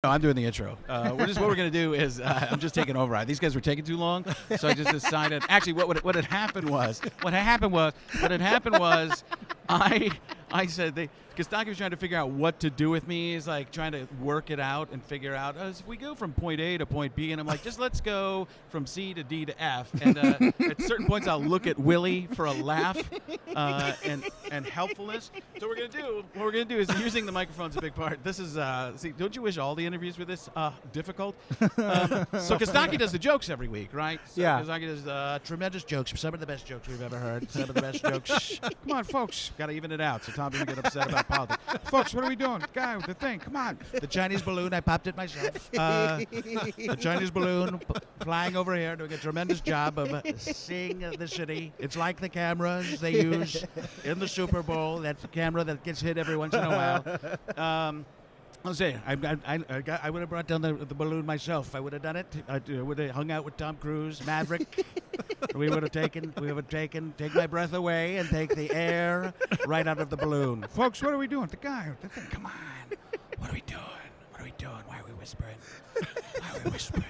No, I'm doing the intro. What we're going to do is I'm just taking over. These guys were taking too long, so I just decided. Actually, what had happened was I said Costaki was trying to figure out what to do with me. He's like trying to work it out and figure out if we go from point A to point B, and I'm like, just let's go from C to D to F. And at certain points, I'll look at Willie for a laugh and helpfulness. So what we're gonna do is using the microphone's a big part. This is see, don't you wish all the interviews were this difficult? So Costaki does the jokes every week, right? So yeah. Costaki does tremendous jokes, some of the best jokes we've ever heard, some of the best jokes. Come on, folks, got to even it out so Tom doesn't get upset about politics. Folks, what are we doing? The guy with the thing, come on. The Chinese balloon, I popped it myself. The Chinese balloon flying over here, doing a tremendous job of seeing the city. It's like the cameras they use in the Super Bowl. That's the camera that gets hit every once in a while. I'll say, I would have brought down the balloon myself. I would have done it. I would have hung out with Tom Cruise, Maverick. We would have taken, take my breath away and take the air right out of the balloon. Folks, what are we doing? The guy, the thing, come on. What are we doing? What are we doing? Why are we whispering? Why are we whispering?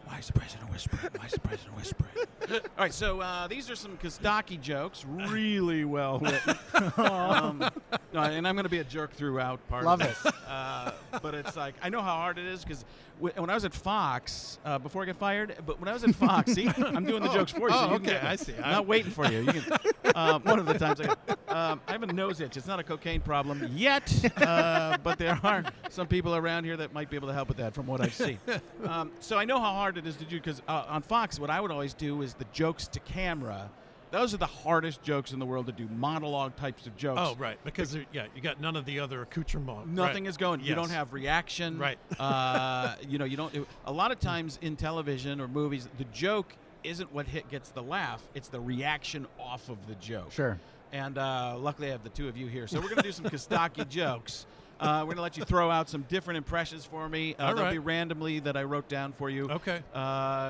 Why is the president whispering? Why is the president whispering? All right, so these are some Costaki jokes, really well written. And I'm going to be a jerk throughout part Love of this. But it's like, I know how hard it is because when I was at Fox, before I got fired, but when I was at Fox, see, I'm doing the jokes for you. So you okay, can, I see. I'm not waiting for you. You can, one of the times I have a nose itch. It's not a cocaine problem yet, but there are some people around here that might be able to help with that from what I've seen. So I know how hard it is to do because on Fox, what I would always do is the jokes to camera. Those are the hardest jokes in the world to do, monologue types of jokes. Oh, right, because you got none of the other accoutrement. Nothing right. is going. Yes. You don't have reaction. Right. You don't. A lot of times in television or movies, the joke isn't what gets the laugh. It's the reaction off of the joke. Sure. And luckily, I have the two of you here, so we're going to do some Costaki jokes. We're going to let you throw out some different impressions for me. They'll be randomly that I wrote down for you. Okay.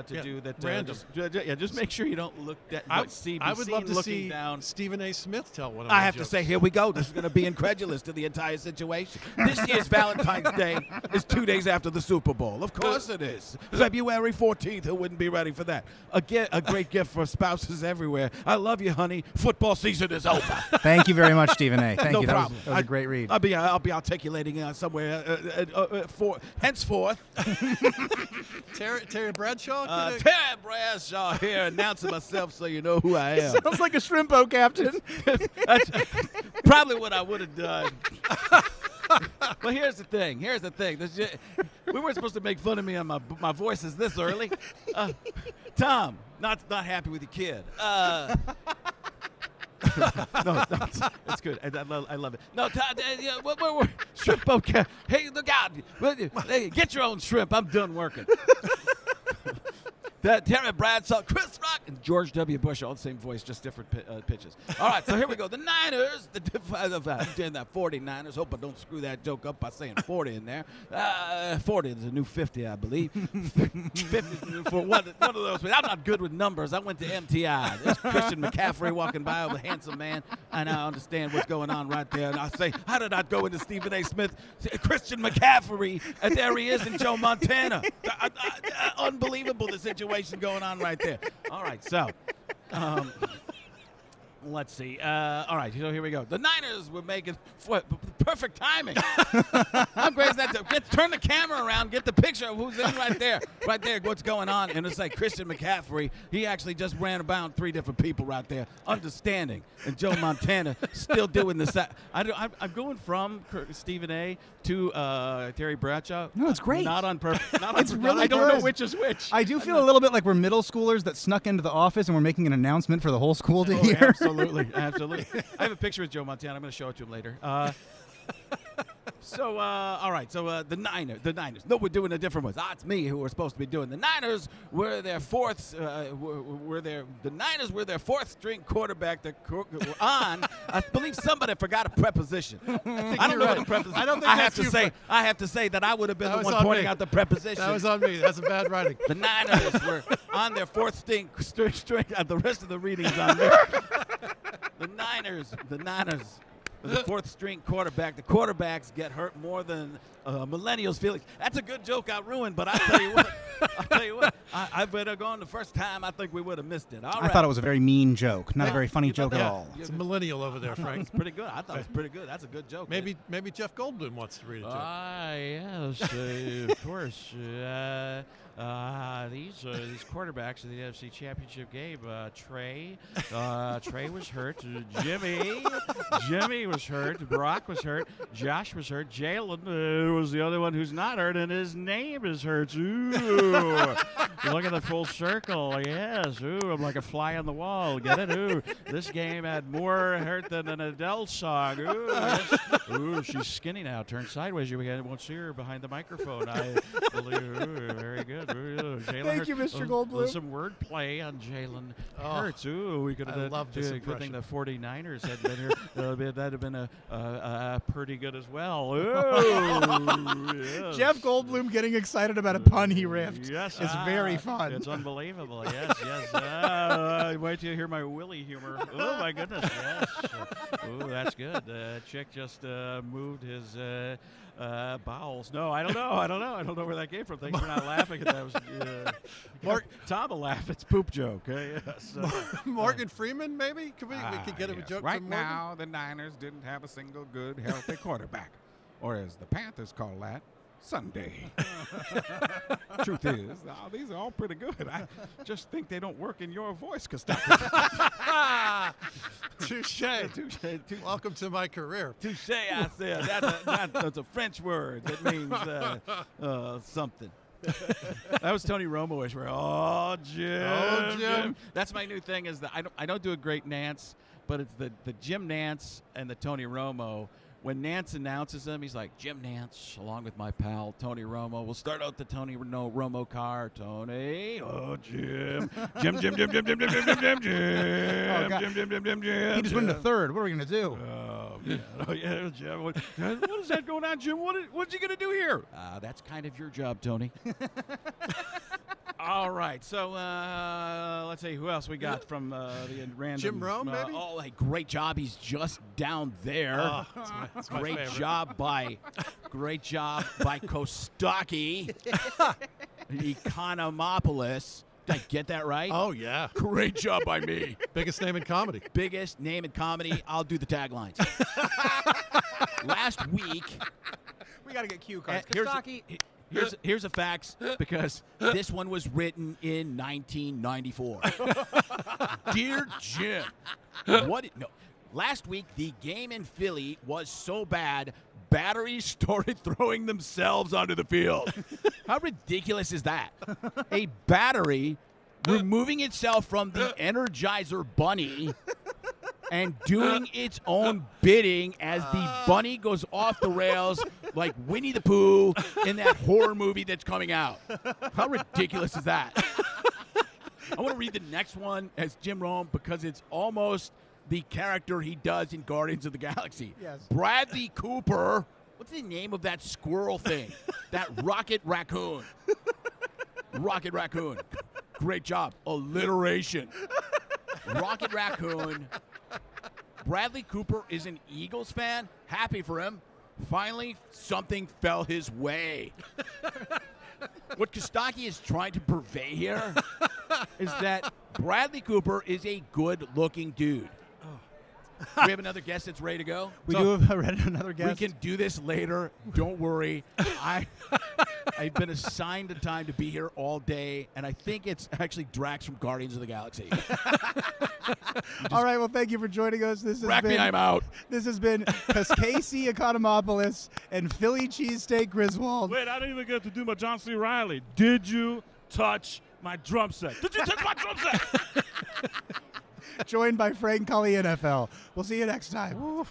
Do that. Random. Just make sure you don't look at CBC. I would love to see down. Stephen A. Smith tell one of I my have jokes. to say, here we go. This is going to be incredulous to the entire situation. This year's Valentine's Day is 2 days after the Super Bowl. Of course it is. February 14th. Who wouldn't be ready for that? A great gift for spouses everywhere. I love you, honey. Football season is over. Thank you very much, Stephen A. Thank No you. problem. That was a great read. I'll be articulating somewhere henceforth. Terry Bradshaw? Terry Bradshaw here announcing myself so you know who I am. Sounds like a shrimp boat captain. That's probably what I would have done. But here's the thing. We weren't supposed to make fun of me on my voice is this early. Tom, not happy with your kid. No, it's good. I love it. No, we're shrimp boat. Hey, look out! Hey, get your own shrimp. I'm done working. Terry Bradshaw, Chris Rock, and George W. Bush, all the same voice, just different pitches. All right, so here we go. The Niners, the 49ers. Hope I don't screw that joke up by saying 40 in there. 40 is a new 50, I believe. 50 is the new for one of those. I'm not good with numbers. I went to MTI. There's Christian McCaffrey walking by with a handsome man. I now understand what's going on right there. And I say, how did I go into Stephen A. Smith, Christian McCaffrey, and there he is in Joe Montana. Unbelievable, the situation going on right there. All right, so let's see. All right, so here we go. The Niners were making perfect timing. How great is that? Turn the camera around, get the picture of who's in right there, what's going on. And it's like Christian McCaffrey, he actually just ran about 3 different people right there, understanding. And Joe Montana still doing this. I'm going from Stephen A. to Terry Bradshaw. No, it's great. Not on purpose. It's really I don't know good. which is which. I do feel a little bit like we're middle schoolers that snuck into the office and we're making an announcement for the whole school to hear. Absolutely. I have a picture with Joe Montana. I'm going to show it to him later. All right. So the Niners. No, we're doing a different one. It's me who we're supposed to be doing. The Niners were their fourth. The Niners were their 4th string quarterback that were on. I believe somebody forgot a preposition. I don't know what a preposition. I don't think I have to say that I would have been the one pointing out the preposition. That was on me. That's a bad writing. The Niners were on their 4th string. The rest of the reading's on me. The Niners. the fourth string quarterback. The quarterbacks get hurt more than millennials' feelings. That's a good joke I ruined, but I'll tell you what, I better gone the first time. I think we would have missed it. All I right. thought it was a very mean joke, not a very funny joke at Yeah, all. it's a millennial over there, Frank. It's pretty good. I thought it was pretty good. That's a good joke. Maybe Jeff Goldblum wants to read a joke. Yes, of course. These quarterbacks in the NFC Championship game, Trey was hurt. Jimmy was hurt. Brock was hurt. Josh was hurt. Jalen was the other one who's not hurt, and his name is hurt. Ooh, look at the full circle. Yes. Ooh, I'm like a fly on the wall. Get it? Ooh, this game had more hurt than an Adele song. Ooh, yes. Ooh, she's skinny now. Turn sideways. You won't see her behind the microphone. I believe. Ooh, very good. Thank you, Mr. Goldblum. Some wordplay on Jalen Hurts. Ooh, we could have. I love this Good thing impression. the 49ers had been here. That'd have been a pretty good as well. Ooh, yes. Jeff Goldblum getting excited about a pun he riffed. Yes, is very fun. It's unbelievable. Yes. Wait till you hear my Willie humor. Oh my goodness. Yes. Ooh, that's good. Chick just moved his bowels. No, I don't know. I don't know where that came from. Thanks for not laughing at that. Was, Tom will laugh. It's poop joke. Yes. Morgan Freeman, maybe? We could get him a joke Right from Morgan? now, the Niners didn't have a single good, healthy quarterback. Or as the Panthers call that, Sunday. Truth is, these are all pretty good. I just think they don't work in your voice, Costaki. Touche. Touche. Welcome to my career. Touche, I said. That's a French word that means something. That was Tony Romo-ish. Oh, Jim. Oh, Jim. That's my new thing is that I don't do a great Nance, but it's the Jim Nance and the Tony Romo. When Nance announces them, he's like, Jim Nance, along with my pal, Tony Romo. We'll start out the Tony Romo car. Tony. Oh, Jim. Jim. Oh, God. Jim. He just went into third. What are we going to do? Oh, man. Oh, yeah, Jim. What is that going on, Jim? What's he going to do here? That's kind of your job, Tony. All right. So let's see who else we got from the random. Jim Rome, maybe? Oh, hey, great job. He's just down there. Oh, that's my Great favorite. job by Costaki. Economopolis. Did I get that right? Oh, yeah. Great job by me. Biggest name in comedy. Biggest name in comedy. I'll do the taglines. Last week. We got to get cue cards. Here's Costaki. Here's a fax because this one was written in 1994. Dear Jim, last week the game in Philly was so bad, batteries started throwing themselves onto the field. How ridiculous is that? A battery removing itself from the Energizer Bunny and doing its own bidding as the bunny goes off the rails like Winnie the Pooh in that horror movie that's coming out. How ridiculous is that? I want to read the next one as Jim Rome because it's almost the character he does in Guardians of the Galaxy. Yes. Bradley Cooper. What's the name of that squirrel thing? That rocket raccoon. Rocket raccoon. Great job. Alliteration. Rocket raccoon. Bradley Cooper is an Eagles fan. Happy for him. Finally, something fell his way. What Costaki is trying to purvey here is that Bradley Cooper is a good-looking dude. We have another guest that's ready to go. We do have another guest. We can do this later. Don't worry. I've been assigned a time to be here all day, and I think it's actually Drax from Guardians of the Galaxy. All right, well, thank you for joining us. This has been, I'm out. This has been Casey Economopoulos and Philly Cheesesteak Griswold. Wait, I didn't even get to do my John C. Reilly. Did you touch my drum set? Did you touch my drum set? Joined by Frank Cully NFL. We'll see you next time. Good.